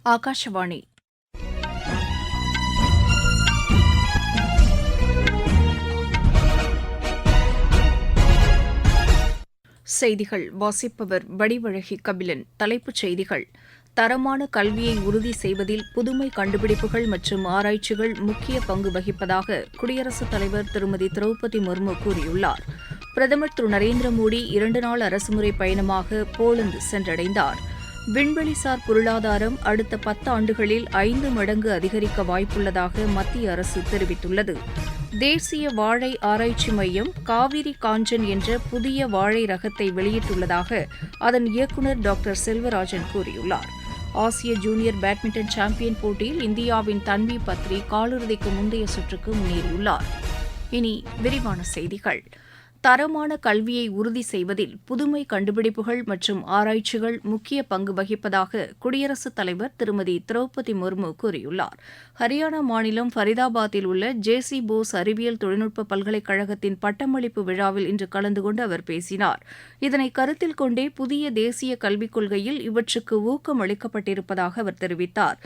ஆகாஷவாணி செய்திகள் வாசிப்பவர் வடிவழகி கபிலன். தலைப்புச் செய்திகள்: தரமான கல்வியை உறுதி செய்வதில் புதுமை கண்டுபிடிப்புகள் மற்றும் ஆராய்ச்சிகள் முக்கிய பங்கு வகிப்பதாக குடியரசுத் தலைவர் திருமதி திரௌபதி முர்மு கூறியுள்ளார். பிரதமர் திரு நரேந்திர மோடி 2 நாள் அரசுமுறை பயணமாக போலந்து சென்றடைந்தார். விண்வெளிசார் பொருளாதாரம் அடுத்த 10 ஆண்டுகளில் 5 மடங்கு அதிகரிக்க வாய்ப்புள்ளதாக மத்திய அரசு தெரிவித்துள்ளது. தேசிய வாழை ஆராய்ச்சி மையம் காவிரி காஞ்சன் என்ற புதிய வாழை ரகத்தை வெளியிட்டுள்ளதாக அதன் இயக்குநர் டாக்டர் செல்வராஜன் கூறியுள்ளார். ஆசிய ஜூனியர் பேட்மிண்டன் சாம்பியன் போட்டியில் இந்தியாவின் தன்வி பத்ரி காலிறுதிக்கு முந்தைய சுற்றுக்கு முன்னேறியுள்ளார். இனி விரிவான செய்திகள். தரமான கல்வியை உறுதி செய்வதில் புதுமை கண்டுபிடிப்புகள் மற்றும் ஆராய்ச்சிகள் முக்கிய பங்கு வகிப்பதாக குடியரசுத் தலைவர் திருமதி திரௌபதி முர்மு கூறியுள்ளார். ஹரியானா மாநிலம் ஃபரிதாபாத்தில் உள்ள ஜே.சி. போஸ் அறிவியல் தொழில்நுட்ப பல்கலைக்கழகத்தின் பட்டமளிப்பு விழாவில் இன்று கலந்து கொண்டு அவர் பேசினார். இதனை கருத்தில் கொண்டே புதிய தேசிய கல்விக் கொள்கையில் இவற்றுக்கு ஊக்கம் அளிக்கப்பட்டிருப்பதாக அவர் தெரிவித்தார்.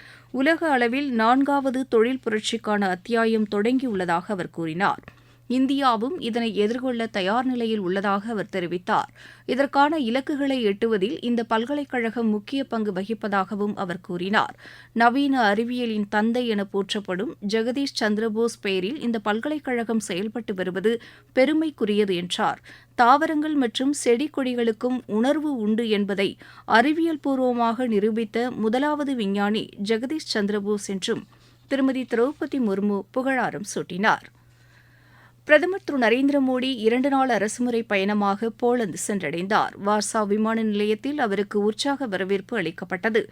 உலக அளவில் 4வது தொழில் புரட்சிக்கான அத்தியாயம் தொடங்கியுள்ளதாக அவர் கூறினார். இந்தியாவும் இதனை எதிர்கொள்ள தயார் நிலையில் உள்ளதாக அவர் தெரிவித்தார். இதற்கான இலக்குகளை எட்டுவதில் இந்த பல்கலைக்கழகம் முக்கிய பங்கு வகிப்பதாகவும் அவர் கூறினார். நவீன அறிவியலின் தந்தை என போற்றப்படும் ஜெகதீஷ் சந்திரபோஸ் பெயரில் இந்த பல்கலைக்கழகம் செயல்பட்டு வருவது பெருமைக்குரியது என்றார். தாவரங்கள் மற்றும் செடி கொடிகளுக்கும் உணர்வு உண்டு என்பதை அறிவியல் பூர்வமாக நிரூபித்த முதலாவது விஞ்ஞானி ஜெகதீஷ் சந்திரபோஸ் என்றும் திருமதி திரௌபதி முர்மு புகழாரம் சூட்டினார். பிரதமர் திரு நரேந்திர மோடி 2 நாள் அரசுமுறை பயணமாக போலந்து சென்றடைந்தார். வார்சா விமான நிலையத்தில் அவருக்கு உற்சாக வரவேற்பு அளிக்கப்பட்டது.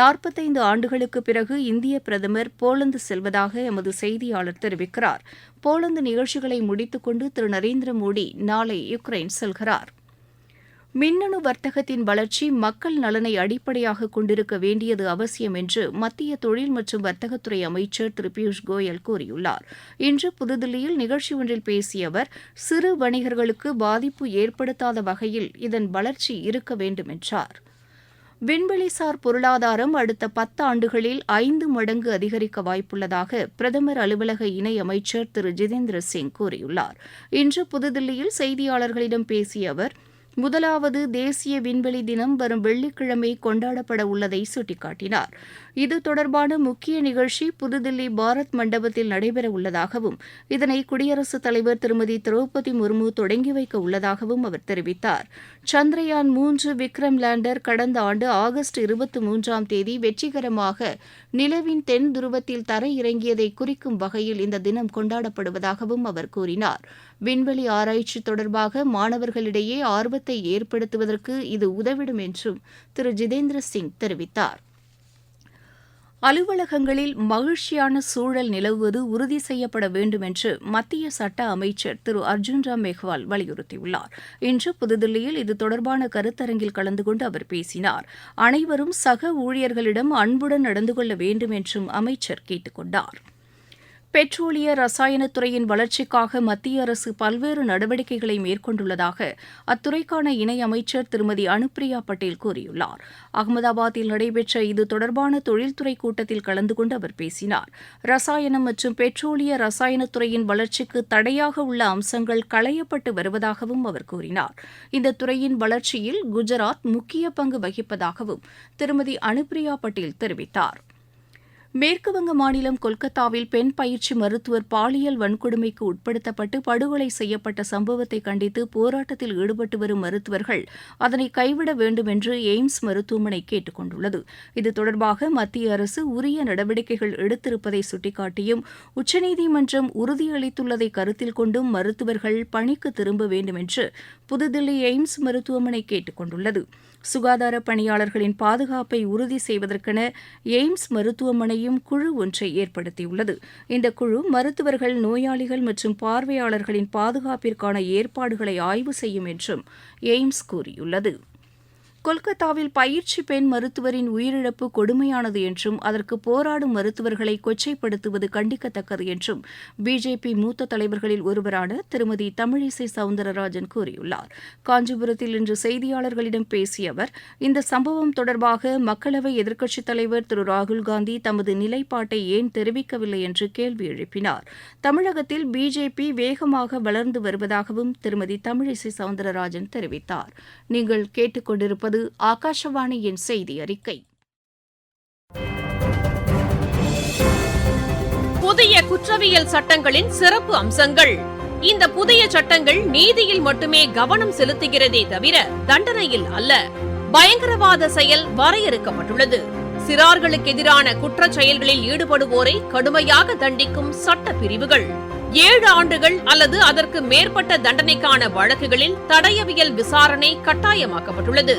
45 ஆண்டுகளுக்கு பிறகு இந்திய பிரதமர் போலந்து செல்வதாக எமது செய்தியாளர் தெரிவிக்கிறார். போலந்து நிகழ்ச்சிகளை முடித்துக் கொண்டு திரு நரேந்திர மோடி நாளை யுக்ரைன் செல்கிறார். மின்னணு வர்த்தகத்தின் வளர்ச்சி மக்கள் நலனை அடிப்படையாக கொண்டிருக்க வேண்டியது அவசியம் என்று மத்திய தொழில் மற்றும் வர்த்தகத்துறை அமைச்சர் திரு பியூஷ் கோயல் கூறியுள்ளார். இன்று புதுதில்லியில் நிகழ்ச்சி ஒன்றில் பேசிய அவர், சிறு வணிகர்களுக்கு பாதிப்பு ஏற்படுத்தாத வகையில் இதன் வளர்ச்சி இருக்க வேண்டும் என்றார். விண்வெளிசார் பொருளாதாரம் அடுத்த 10 ஆண்டுகளில் 5 மடங்கு அதிகரிக்க வாய்ப்புள்ளதாக பிரதமர் அலுவலக இணை அமைச்சர் திரு ஜிதேந்திர சிங் கூறியுள்ளார். இன்று புதுதில்லியில் செய்தியாளர்களிடம் பேசிய அவர், முதலாவது தேசிய விண்வெளி தினம் வரும் வெள்ளிக்கிழமை கொண்டாடப்பட உள்ளதை சுட்டிக்காட்டினார். இது தொடர்பான முக்கிய நிகழ்ச்சி புதுதில்லி பாரத் மண்டபத்தில் நடைபெற உள்ளதாகவும் இதனை குடியரசுத் தலைவர் திருமதி திரௌபதி முர்மு தொடங்கி வைக்க உள்ளதாகவும் அவர் தெரிவித்தார். சந்திரயான் 3 விக்ரம் லேண்டர் கடந்த ஆண்டு ஆகஸ்ட் 23ஆம் தேதி வெற்றிகரமாக நிலவின் தென் துருவத்தில் தரையிறங்கியதை குறிக்கும் வகையில் இந்த தினம் கொண்டாடப்படுவதாகவும் அவர் கூறினார். விண்வெளி ஆராய்ச்சி தொடர்பாக மாணவர்களிடையே ஆர்வத்தை ஏற்படுத்துவதற்கு இது உதவிடும் என்றும் திரு ஜிதேந்திர சிங் தெரிவித்தார். அலுவலகங்களில் மகிழ்ச்சியான சூழல் நிலவுவது உறுதி செய்யப்பட வேண்டும் என்று மத்திய சட்ட அமைச்சர் திரு அர்ஜுன் ராம் மெஹ்வால் வலியுறுத்தியுள்ளார். இன்று புதுதில்லியில் இது தொடர்பான கருத்தரங்கில் கலந்து கொண்டு அவர் பேசினார். அனைவரும் சக ஊழியர்களிடம் அன்புடன் நடந்து கொள்ள வேண்டும் என்றும் அமைச்சர் கேட்டுக் கொண்டார். பெட்ரோலிய ரசாயனத்துறையின் வளர்ச்சிக்காக மத்திய அரசு பல்வேறு நடவடிக்கைகளை மேற்கொண்டுள்ளதாக அத்துறைக்கான இணை அமைச்சர் திருமதி அனுப்பிரியா பட்டேல் கூறியுள்ளார். அகமதாபாத்தில் நடைபெற்ற இது தொடர்பான தொழில்துறை கூட்டத்தில் கலந்து கொண்டு அவர் பேசினார். ரசாயனம் மற்றும் பெட்ரோலிய ரசாயனத்துறையின் வளர்ச்சிக்கு தடையாக உள்ள அம்சங்கள் களையப்பட்டு வருவதாகவும் அவர் கூறினார். இந்த துறையின் வளர்ச்சியில் குஜராத் முக்கிய பங்கு வகிப்பதாகவும் திருமதி அனுப்பிரியா பட்டேல் தெரிவித்தார். மேற்குவங்க மாநிலம் கொல்கத்தாவில் பெண் பயிற்சி மருத்துவர் பாலியல் வன்கொடுமைக்கு உட்படுத்தப்பட்டு படுகொலை செய்யப்பட்ட சம்பவத்தை கண்டித்து போராட்டத்தில் ஈடுபட்டு வரும் மருத்துவர்கள் அதனை கைவிட வேண்டும் என்று எய்ம்ஸ் மருத்துவமனை கேட்டுக் கொண்டுள்ளது. இது தொடர்பாக மத்திய அரசு உரிய நடவடிக்கைகள் எடுத்திருப்பதை சுட்டிக்காட்டியும் உச்சநீதிமன்றம் உறுதியளித்துள்ளதை கருத்தில் கொண்டும் மருத்துவர்கள் பணிக்கு திரும்ப வேண்டும் என்று புதுதில்லி எய்ம்ஸ் மருத்துவமனை கேட்டுக் கொண்டுள்ளது. சுகாதார பணியாளர்களின் பாதுகாப்பை உறுதி செய்வதற்கென எய்ம்ஸ் மருத்துவமனையும் குழு ஒன்றை ஏற்படுத்தியுள்ளது. இந்த குழு மருத்துவர்கள், நோயாளிகள் மற்றும் பார்வையாளர்களின் பாதுகாப்பிற்கான ஏற்பாடுகளை ஆய்வு செய்யும் என்றும் எய்ம்ஸ் கூறியுள்ளது. கொல்கத்தாவில் பயிற்சி பெண் மருத்துவரின் உயிரிழப்பு கொடுமையானது என்றும் அதற்கு போராடும் மருத்துவர்களை கொச்சைப்படுத்துவது கண்டிக்கத்தக்கது என்றும் பிஜேபி மூத்த தலைவர்களில் ஒருவரான திருமதி தமிழிசை சவுந்தரராஜன் கூறியுள்ளார். காஞ்சிபுரத்தில் இன்று செய்தியாளர்களிடம் பேசிய அவர், இந்த சம்பவம் தொடர்பாக மக்களவை எதிர்க்கட்சித் தலைவர் திரு ராகுல்காந்தி தமது நிலைப்பாட்டை ஏன் தெரிவிக்கவில்லை என்று கேள்வி எழுப்பினார். தமிழகத்தில் பிஜேபி வேகமாக வளர்ந்து வருவதாகவும் திருமதி தமிழிசை சவுந்தரராஜன் தெரிவித்தார். நீங்கள் கேட்டுக்கொண்டிருப்பது ஆகாஷவாணியின் செய்தி அறிக்கை. புதிய குற்றவியல் சட்டங்களின் சிறப்பு அம்சங்கள். இந்த புதிய சட்டங்கள் நீதியில் மட்டுமே கவனம் செலுத்துகிறதே தவிர தண்டனையில் அல்ல. பயங்கரவாத செயல் வரையறுக்கப்பட்டுள்ளது. சிறார்களுக்கு எதிரான குற்றச் செயல்களில் ஈடுபடுவோரை கடுமையாக தண்டிக்கும் சட்ட பிரிவுகள். 7 ஆண்டுகள் அல்லது அதற்கு மேற்பட்ட தண்டனைக்கான வழக்குகளில் தடயவியல் விசாரணை கட்டாயமாக்கப்பட்டுள்ளது.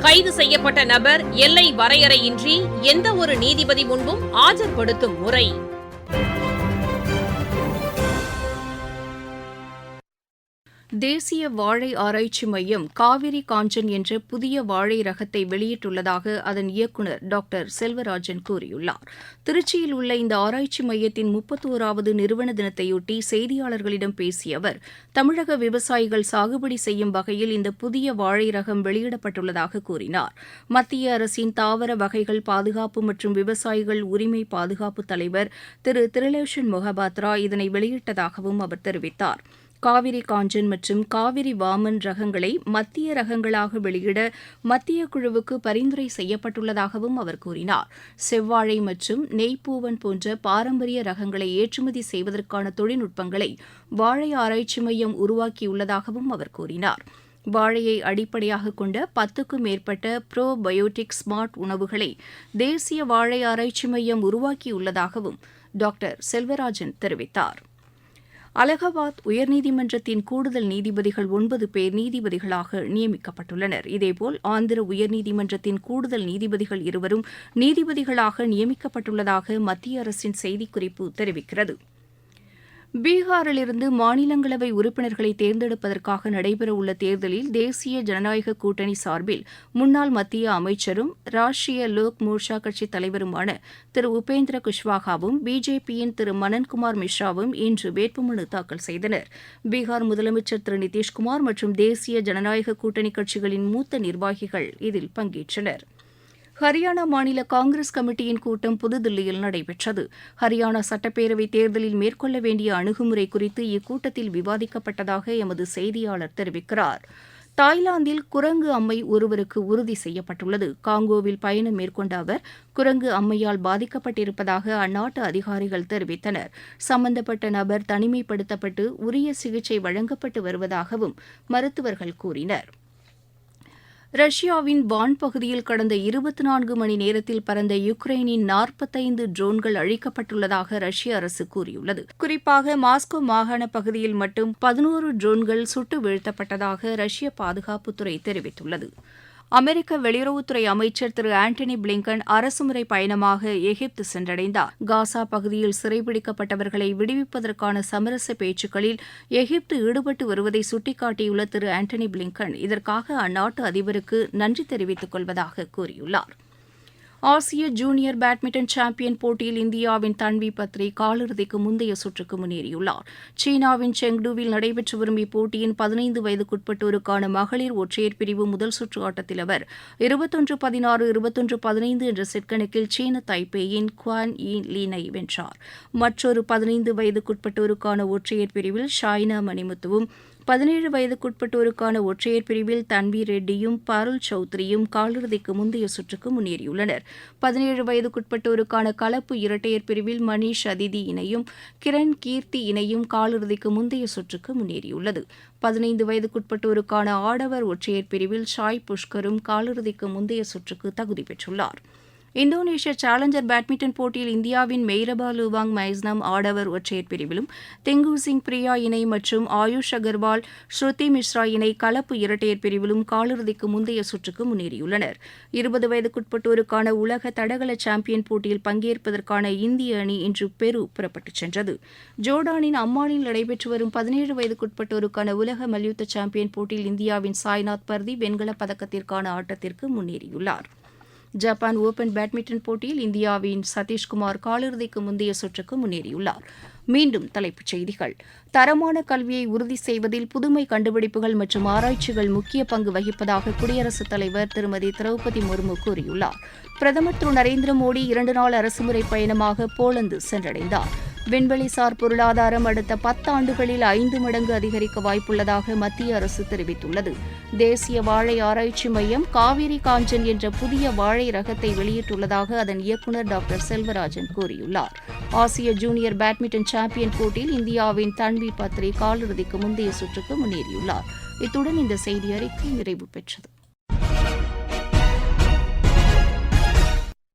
கைது செய்யப்பட்ட நபர் எல்லை வரையறையின்றி எந்த ஒரு நீதிபதி முன்பும் ஆஜர்படுத்தும் முறை. தேசிய வாழை ஆராய்ச்சி மையம் காவிரி காஞ்சன் என்ற புதிய வாழை ரகத்தை வெளியிட்டுள்ளதாக அதன் இயக்குநர் டாக்டர் செல்வராஜன் கூறியுள்ளார். திருச்சியில் உள்ள இந்த ஆராய்ச்சி மையத்தின் 31வது நிறுவன தினத்தையொட்டி செய்தியாளர்களிடம் பேசிய அவர், தமிழக விவசாயிகள் சாகுபடி செய்யும் வகையில் இந்த புதிய வாழை ரகம் வெளியிடப்பட்டுள்ளதாக கூறினார். மத்திய அரசின் தாவர வகைகள் பாதுகாப்பு மற்றும் விவசாயிகள் உரிமை பாதுகாப்பு தலைவர் திரு திரிலோஷன் மொஹபாத்ரா இதனை வெளியிட்டதாகவும் அவர் தெரிவித்தார். காவிரி காஞ்சன் மற்றும் காவிரி வாமன் ரகங்களை மத்திய ரகங்களாக வெளியிட மத்திய குழுவுக்கு பரிந்துரை செய்யப்பட்டுள்ளதாகவும் அவர் கூறினார். செவ்வாழை மற்றும் நெய்ப்பூவன் போன்ற பாரம்பரிய ரகங்களை ஏற்றுமதி செய்வதற்கான தொழில்நுட்பங்களை வாழை ஆராய்ச்சி மையம் உருவாக்கியுள்ளதாகவும் அவர் கூறினார். வாழையை அடிப்படையாக கொண்ட 10க்கும் மேற்பட்ட ப்ரோபயோட்டிக் ஸ்மார்ட் உணவுகளை தேசிய வாழை ஆராய்ச்சி மையம் உருவாக்கியுள்ளதாகவும் டாக்டர் செல்வராஜன் தெரிவித்தார். அலகாபாத் உயர்நீதிமன்றத்தின் கூடுதல் நீதிபதிகள் 9 பேர் நீதிபதிகளாக நியமிக்கப்பட்டுள்ளனர். இதேபோல் ஆந்திர உயர்நீதிமன்றத்தின் கூடுதல் நீதிபதிகள் 2 நீதிபதிகளாக நியமிக்கப்பட்டுள்ளதாக மத்திய அரசின் செய்திக்குறிப்பு தெரிவிக்கிறது. பீகாரிலிருந்து மாநிலங்களவை உறுப்பினர்களை தேர்ந்தெடுப்பதற்காக நடைபெறவுள்ள தேர்தலில் தேசிய ஜனநாயக கூட்டணி சார்பில் முன்னாள் மத்திய அமைச்சரும் ராஷ்டிரிய லோக் மோர்ச்சா கட்சித் தலைவருமான திரு உபேந்திர குஷ்வாகாவும் பிஜேபியின் திரு மனன்குமார் மிஸ்ராவும் இன்று வேட்புமனு தாக்கல் செய்தனர். பீகார் முதலமைச்சர் திரு நிதிஷ்குமார் மற்றும் தேசிய ஜனநாயக கூட்டணி கட்சிகளின் மூத்த நிர்வாகிகள் இதில் பங்கேற்றனர். ஹரியானா மாநில காங்கிரஸ் கமிட்டியின் கூட்டம் புதுதில்லியில் நடைபெற்றது. ஹரியானா சட்டப்பேரவைத் தேர்தலில் மேற்கொள்ள வேண்டிய அணுகுமுறை குறித்து இக்கூட்டத்தில் விவாதிக்கப்பட்டதாக எமது செய்தியாளர் தெரிவிக்கிறார். தாய்லாந்தில் குரங்கு அம்மை ஒருவருக்கு உறுதி செய்யப்பட்டுள்ளது. காங்கோவில் பயணம் மேற்கொண்ட அவர் குரங்கு அம்மையால் பாதிக்கப்பட்டிருப்பதாக அந்நாட்டு அதிகாரிகள் தெரிவித்தனர். சம்பந்தப்பட்ட நபர் தனிமைப்படுத்தப்பட்டு உரிய சிகிச்சை வழங்கப்பட்டு வருவதாகவும் மருத்துவர்கள் கூறினர். ரஷ்யாவின் வான் பகுதியில் கடந்த 24 மணி நேரத்தில் பறந்த யுக்ரைனின் 45 ட்ரோன்கள் அழிக்கப்பட்டுள்ளதாக ரஷ்ய அரசு கூறியுள்ளது. குறிப்பாக மாஸ்கோ மாகாண பகுதியில் மட்டும் 11 ட்ரோன்கள் சுட்டு வீழ்த்தப்பட்டதாக ரஷ்ய பாதுகாப்புத்துறை தெரிவித்துள்ளது. அமெரிக்க வெளியுறவுத்துறை அமைச்சர் திரு ஆண்டனி பிளிங்கன் அரசுமுறை பயணமாக எகிப்து சென்றடைந்தார். காசா பகுதியில் சிறைபிடிக்கப்பட்டவர்களை விடுவிப்பதற்கான சமரச பேச்சுக்களில் எகிப்து ஈடுபட்டு வருவதை சுட்டிக்காட்டியுள்ள திரு ஆண்டனி பிளிங்கன் இதற்காக அந்நாட்டு அதிபருக்கு நன்றி தெரிவித்துக் கொள்வதாக கூறியுள்ளார். ஆசிய ஜூனியர் பேட்மிண்டன் சாம்பியன் போட்டியில் இந்தியாவின் தன்வி பத்ரி காலிறுதிக்கு முந்தைய சுற்றுக்கு முன்னேறியுள்ளார். சீனாவின் செங்டுவில் நடைபெற்று வரும் இப்போட்டியின் 15 வயதுக்குட்பட்டோருக்கான மகளிர் ஒற்றையர் பிரிவு முதல் சுற்று ஆட்டத்தில் அவர் 21-16, 21-15 என்ற செட் கணக்கில் சீன தைப்பேயின் குவான் யி லீனை வென்றார். மற்றொரு 15 வயதுக்குட்பட்டோருக்கான ஒற்றையர் பிரிவில் ஷாய்னா மணிமுத்துவும் 17 வயதுக்குட்பட்டோருக்கான ஒற்றையர் பிரிவில் தன்வி ரெட்டியும் பாருல் சௌத்ரியும் காலிறுதிக்கு முந்தைய சுற்றுக்கு முன்னேறியுள்ளனர். 17 வயதுக்குட்பட்டோருக்கான கலப்பு இரட்டையர் பிரிவில் மணீஷ் அதிதி இணையும் கிரண் கீர்த்தி இணையும் காலிறுதிக்கு முந்தைய சுற்றுக்கு முன்னேறியுள்ளது. 15 வயதுக்குட்பட்டோருக்கான ஆடவர் ஒற்றையர் பிரிவில் ஷாய் புஷ்கரும் காலிறுதிக்கு முந்தைய சுற்றுக்கு தகுதி பெற்றுள்ளார். இந்தோனேஷிய சேலஞ்சர் பேட்மிண்டன் போட்டியில் இந்தியாவின் மெய்ரபா லுவாங் மைஸ்னம் ஆடவர் ஒற்றையர் பிரிவிலும் தெங்கு சிங் பிரியா இணை மற்றும் ஆயுஷ் அகர்வால் ஸ்ருதி மிஸ்ரா இணை கலப்பு இரட்டையர் பிரிவிலும் காலிறுதிக்கு முந்தைய சுற்றுக்கு முன்னேறியுள்ளனர். 20 வயதுக்குட்பட்டோருக்கான உலக தடகள சாம்பியன் போட்டியில் பங்கேற்பதற்கான இந்திய அணி இன்று பெரு புறப்பட்டுச் சென்றது. ஜோர்டானின் அம்மானில் நடைபெற்று வரும் 17 வயதுக்குட்பட்டோருக்கான உலக மல்யுத்த சாம்பியன் போட்டியில் இந்தியாவின் சாய்நாத் பர்தி வெண்கலப் பதக்கத்திற்கான ஆட்டத்திற்கு முன்னேறியுள்ளார். ஜப்பான் ஓபன் பேட்மிண்டன் போட்டியில் இந்தியாவின் சதீஷ்குமார் காலிறுதிக்கு முந்தைய சுற்றுக்கு முன்னேறியுள்ளார். மீண்டும் தலைப்புச் செய்திகள். தரமான கல்வியை உறுதி செய்வதில் புதுமை கண்டுபிடிப்புகள் மற்றும் ஆராய்ச்சிகள் முக்கிய பங்கு வகிப்பதாக குடியரசுத் தலைவர் திருமதி திரௌபதி முர்மு கூறியுள்ளார். பிரதமர் திரு நரேந்திர மோடி 2 நாள் அரசுமுறை பயணமாக போலந்து சென்றடைந்தார். விண்வெளிசார் பொருளாதாரம் அடுத்த 10 ஆண்டுகளில் 5 மடங்கு அதிகரிக்க வாய்ப்புள்ளதாக மத்திய அரசு தெரிவித்துள்ளது. தேசிய வாழை ஆராய்ச்சி மையம் காவேரி காஞ்சன் என்ற புதிய வாழை ரகத்தை வெளியிட்டுள்ளதாக அதன் இயக்குநர் டாக்டர் செல்வராஜன் கூறியுள்ளார். ஆசிய ஜூனியர் பேட்மிண்டன் சாம்பியன் போட்டியில் இந்தியாவின் தன்வி பத்ரி காலிறுதிக்கு முந்தைய சுற்றுக்கு முன்னேறியுள்ளார். இத்துடன் இந்த செய்தி அறிக்கை நிறைவு பெற்றது.